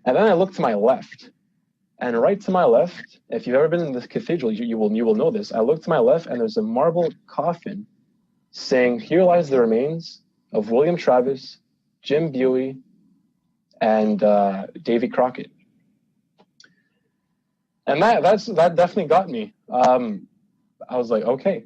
And then I looked to my left, and right to my left, if you've ever been in this cathedral, you will know this. I looked to my left, and there's a marble coffin saying, "Here lies the remains of William Travis, Jim Buey, and Davy Crockett." And that definitely got me. I was like, okay.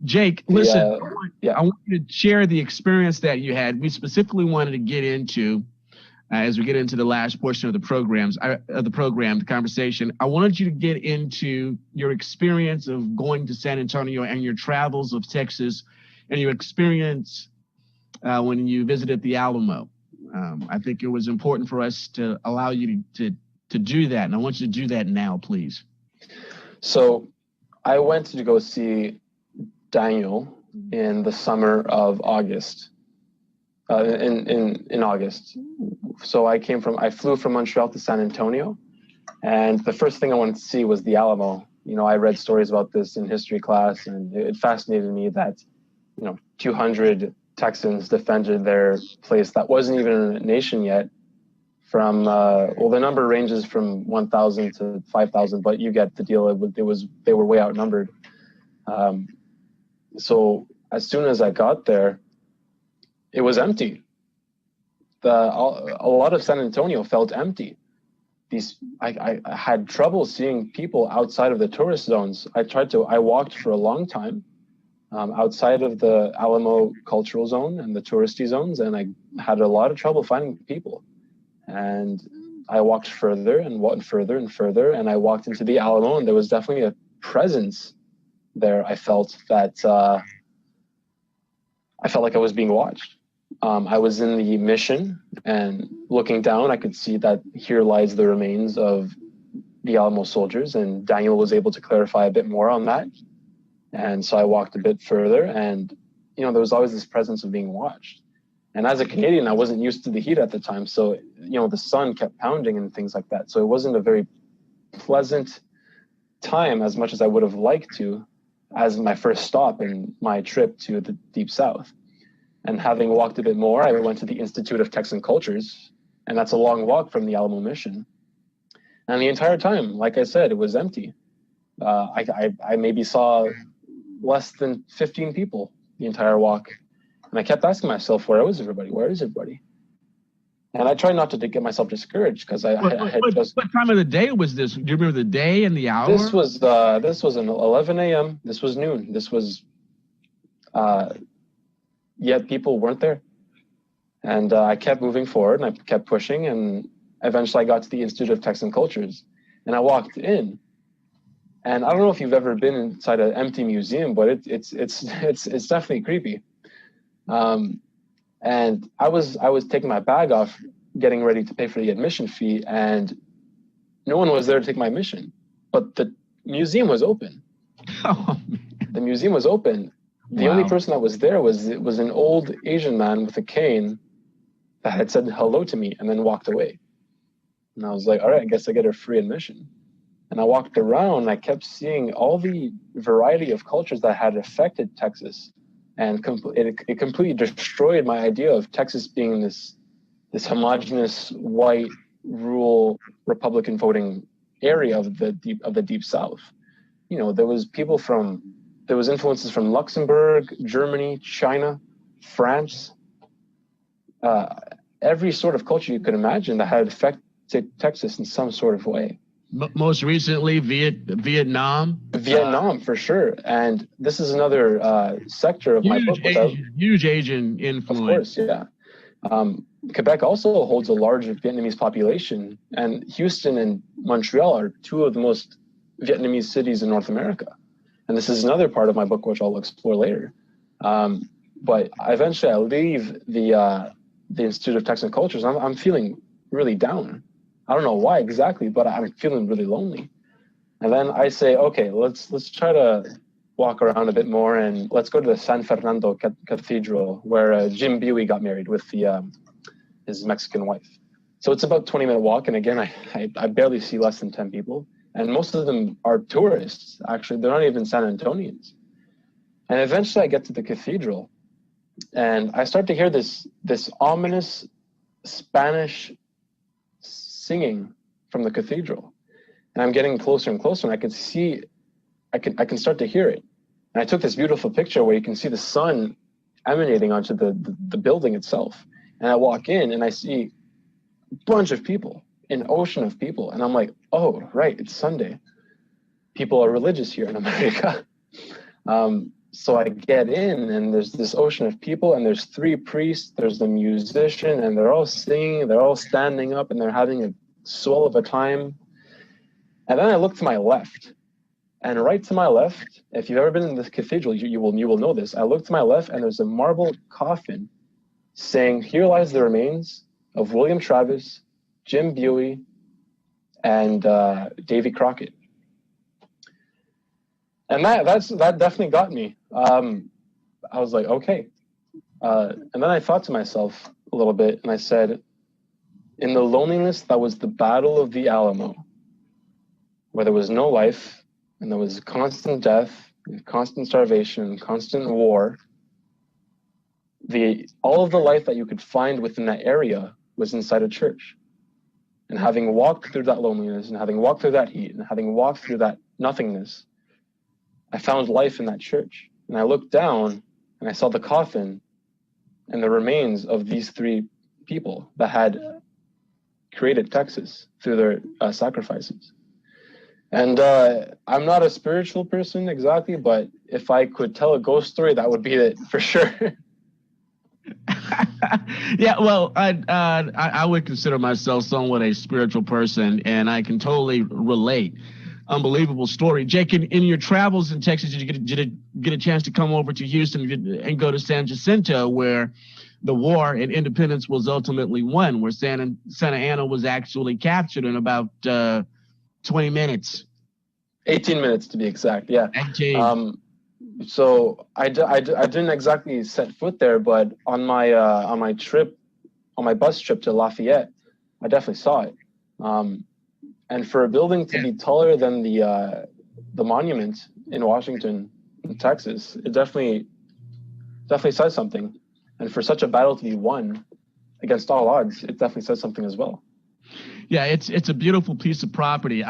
Jake, listen, yeah. I want you to share the experience that you had. We specifically wanted to get into, as we get into the last portion of the the conversation, I wanted you to get into your experience of going to San Antonio and your travels of Texas and your experience when you visited the Alamo. I think it was important for us to allow you to do that, and I want you to do that now, please. So I went to go see Daniel in the summer of August, in August. So I flew from Montreal to San Antonio, and the first thing I wanted to see was the Alamo. You know, I read stories about this in history class, and it fascinated me that, 200 Texans defended their place that wasn't even a nation yet. From the number ranges from 1,000 to 5,000, but you get the deal. They were way outnumbered. So as soon as I got there, it was empty. A lot of San Antonio felt empty. I had trouble seeing people outside of the tourist zones. I walked for a long time outside of the Alamo cultural zone and the touristy zones, and I had a lot of trouble finding people. And I walked further and further and further, and I walked into the Alamo, and there was definitely a presence there. I felt that I felt like I was being watched. I was in the mission, and looking down, I could see that here lies the remains of the Alamo soldiers, and Daniel was able to clarify a bit more on that. And so I walked a bit further, and there was always this presence of being watched. And as a Canadian, I wasn't used to the heat at the time, so the sun kept pounding and things like that. So it wasn't a very pleasant time, as much as I would have liked to, as my first stop in my trip to the Deep South. And having walked a bit more, I went to the Institute of Texan Cultures, and that's a long walk from the Alamo Mission. And the entire time, like I said, it was empty. I maybe saw less than 15 people the entire walk. And I kept asking myself, where is everybody? Where is everybody? And I tried not to get myself discouraged, because I had just... What time of the day was this? Do you remember the day and the hour? This was an 11 a.m. This was noon. This was... Yet people weren't there. And I kept moving forward, and I kept pushing, and eventually I got to the Institute of Texan Cultures. And I walked in. And I don't know if you've ever been inside an empty museum, but it's definitely creepy. And I was taking my bag off, getting ready to pay for the admission fee, and no one was there to take my admission. But the museum was open. Oh, the museum was open. The only person that was there was an old Asian man with a cane that had said hello to me and then walked away. And I was like, all right, I guess I get a free admission. And I walked around, and I kept seeing all the variety of cultures that had affected Texas. And it completely destroyed my idea of Texas being this homogenous, white, rural, Republican voting area of the Deep South. There was influences from Luxembourg, Germany, China, France, every sort of culture you could imagine that had affected Texas in some sort of way. Most recently, Vietnam. Vietnam, for sure. And this is another sector of my book. Huge Asian influence. Of course, yeah. Quebec also holds a large Vietnamese population, and Houston and Montreal are two of the most Vietnamese cities in North America. And this is another part of my book, which I'll explore later. But eventually I leave the Institute of Texan Cultures. I'm feeling really down. I don't know why exactly, but I'm feeling really lonely. And then I say, okay, let's try to walk around a bit more, and let's go to the San Fernando Cathedral, where Jim Buey got married with his Mexican wife. So it's about 20-minute walk. And again, I barely see less than 10 people. And most of them are tourists, actually. They're not even San Antonians. And eventually I get to the cathedral and I start to hear this ominous Spanish singing from the cathedral. And I'm getting closer and closer, and I can start to hear it. And I took this beautiful picture where you can see the sun emanating onto the building itself. And I walk in and I see a bunch of people, an ocean of people. And I'm like, oh, right, it's Sunday. People are religious here in America. So I get in and there's this ocean of people and there's 3 priests, there's the musician, and they're all singing, they're all standing up and they're having a swell of a time. And then I look to my left, and right to my left, if you've ever been in this cathedral, you will know this. I look to my left and there's a marble coffin saying, "Here lies the remains of William Travis, Jim Buey, and Davy Crockett." And that definitely got me. I was like, okay. And then I thought to myself a little bit, and I said, in the loneliness that was the Battle of the Alamo, where there was no life, and there was constant death, and constant starvation, and constant war, all of the life that you could find within that area was inside a church. And having walked through that loneliness, and having walked through that heat, and having walked through that nothingness, I found life in that church. And I looked down and I saw the coffin and the remains of these 3 people that had created Texas through their sacrifices. And I'm not a spiritual person exactly, but if I could tell a ghost story, that would be it for sure. Yeah, well, I would consider myself somewhat a spiritual person, and I can totally relate. Unbelievable story. Jake, in your travels in Texas, did you get a chance to come over to Houston and go to San Jacinto, where the war and independence was ultimately won, where Santa Ana was actually captured in about 20 minutes? 18 minutes to be exact, yeah. 18. So I didn't exactly set foot there, but on my bus trip to Lafayette, I definitely saw it. And for a building to be taller than the monument in Washington, in Texas, it definitely says something. And for such a battle to be won against all odds, it definitely says something as well. Yeah, it's a beautiful piece of property.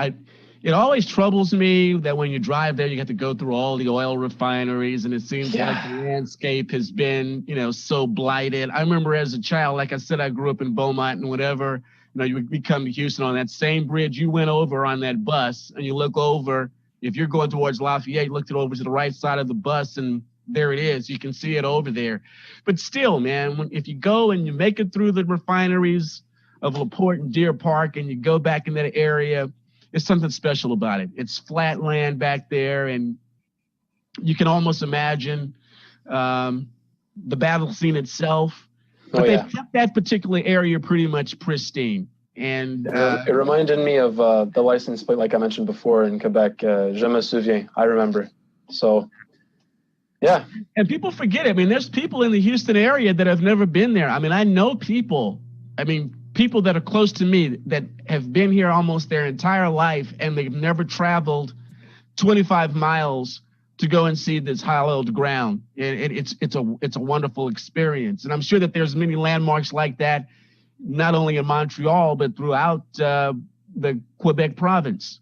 It always troubles me that when you drive there, you have to go through all the oil refineries, and it seems like the landscape has been, so blighted. I remember as a child, like I said, I grew up in Beaumont and whatever. You would come to Houston on that same bridge you went over on that bus, and you look over. If you're going towards Lafayette, you looked it over to the right side of the bus, and there it is. You can see it over there. But still, man, if you go and you make it through the refineries of LaPorte and Deer Park, and you go back in that area, there's something special about it. It's flat land back there, and you can almost imagine the battle scene itself. But they kept that particular area pretty much pristine. And it reminded me of the license plate, like I mentioned before, in Quebec. Je me souviens. I remember. So, yeah. And people forget it. I mean, there's people in the Houston area that have never been there. I mean, I know people that are close to me that have been here almost their entire life, and they've never traveled 25 miles to go and see this hallowed ground. It's a wonderful experience. And I'm sure that there's many landmarks like that, not only in Montreal, but throughout the Quebec province.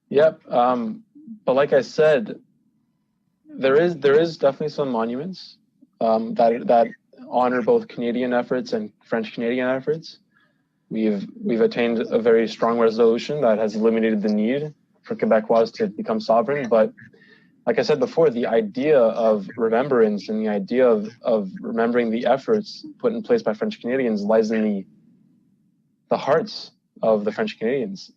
Yep. But like I said, there is definitely some monuments that honor both Canadian efforts and French Canadian efforts. We've attained a very strong resolution that has eliminated the need for Quebecois to become sovereign. But like I said before, the idea of remembrance and the idea of remembering the efforts put in place by French Canadians lies in the hearts of the French Canadians.